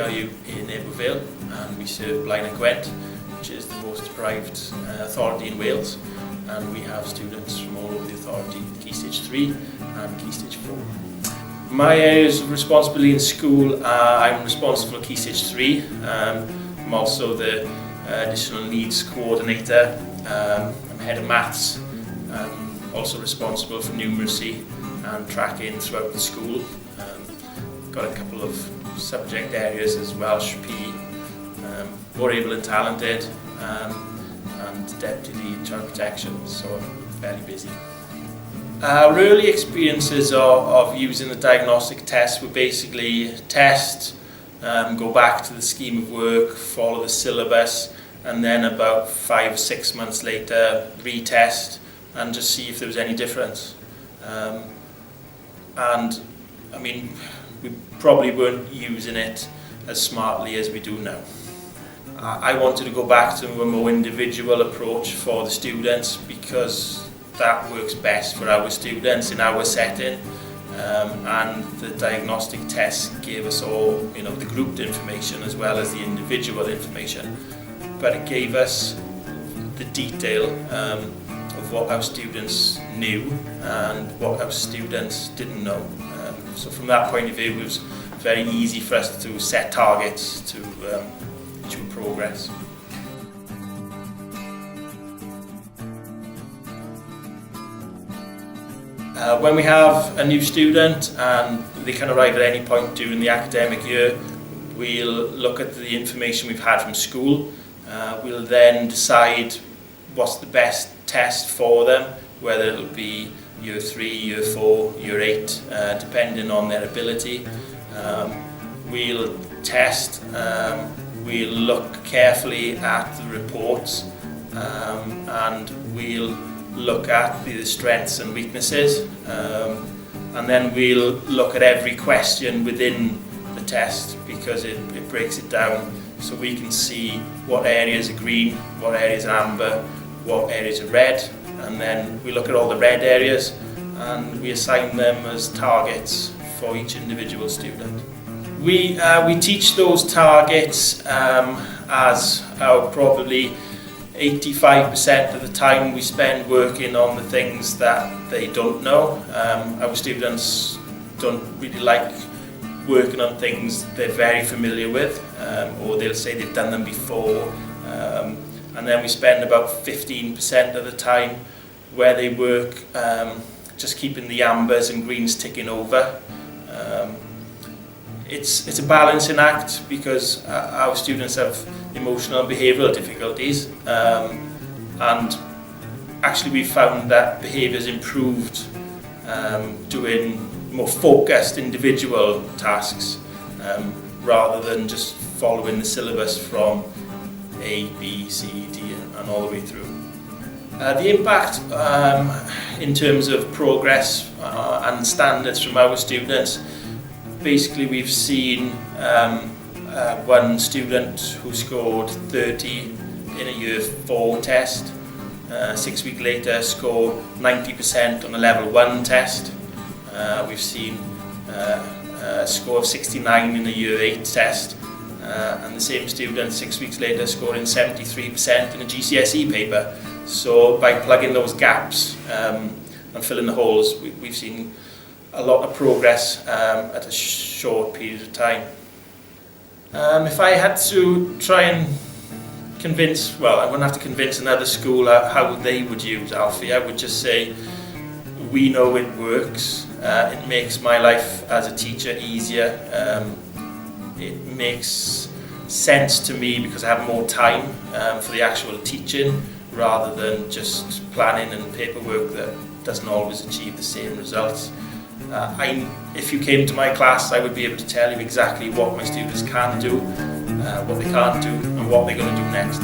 ERU in Abervale, and we serve Blaen and Gwent, which is the most deprived authority in Wales, and we have students from all over the authority, Key Stage 3 and Key Stage 4. My areas of responsibility in school, I'm responsible for Key Stage 3. I'm also the additional needs coordinator. I'm head of maths. I'm also responsible for numeracy and tracking throughout the school. Got a couple of subject areas as Welsh, PE, more able and talented, and deputy lead child protection, so I'm fairly busy. Our early experiences of using the diagnostic test were basically test, go back to the scheme of work, follow the syllabus, and then about 5 or 6 months later retest and just see if there was any difference. And I mean, we probably weren't using it as smartly as we do now. I wanted to go back to a more individual approach for the students because that works best for our students in our setting, and the diagnostic test gave us all, the grouped information as well as the individual information, but it gave us the detail of what our students knew and what our students didn't know. So from that point of view, it was very easy for us to set targets to progress. When we have a new student and they can arrive at any point during the academic year, we'll look at the information we've had from school. We'll then decide what's the best test for them, whether it'll be Year 3, Year 4, Year 8, depending on their ability. We'll test, we'll look carefully at the reports, and we'll look at the strengths and weaknesses, and then we'll look at every question within the test because it breaks it down so we can see what areas are green, what areas are amber, what areas are red, and then we look at all the red areas and we assign them as targets for each individual student. We teach those targets as our probably 85% of the time we spend working on the things that they don't know. Our students don't really like working on things they're very familiar with, or they'll say they've done them before. And then we spend about 15% of the time where they work just keeping the ambers and greens ticking over. It's a balancing act because our students have emotional and behavioural difficulties, and actually we found that behaviours improved doing more focused individual tasks rather than just following the syllabus from A, B, C, D and all the way through. The impact in terms of progress and standards from our students, basically we've seen one student who scored 30 in a Year 4 test, 6 weeks later scored 90% on a Level 1 test. We've seen a score of 69 in a Year 8 test, and the same student 6 weeks later scoring 73% in a GCSE paper. So by plugging those gaps and filling the holes, we've seen a lot of progress at a short period of time. If I had to try and convince, well, I wouldn't have to convince another school how they would use Alfie. I would just say we know it works. It makes my life as a teacher easier. It makes sense to me because I have more time for the actual teaching rather than just planning and paperwork that doesn't always achieve the same results. If you came to my class, I would be able to tell you exactly what my students can do, what they can't do, and what they're going to do next.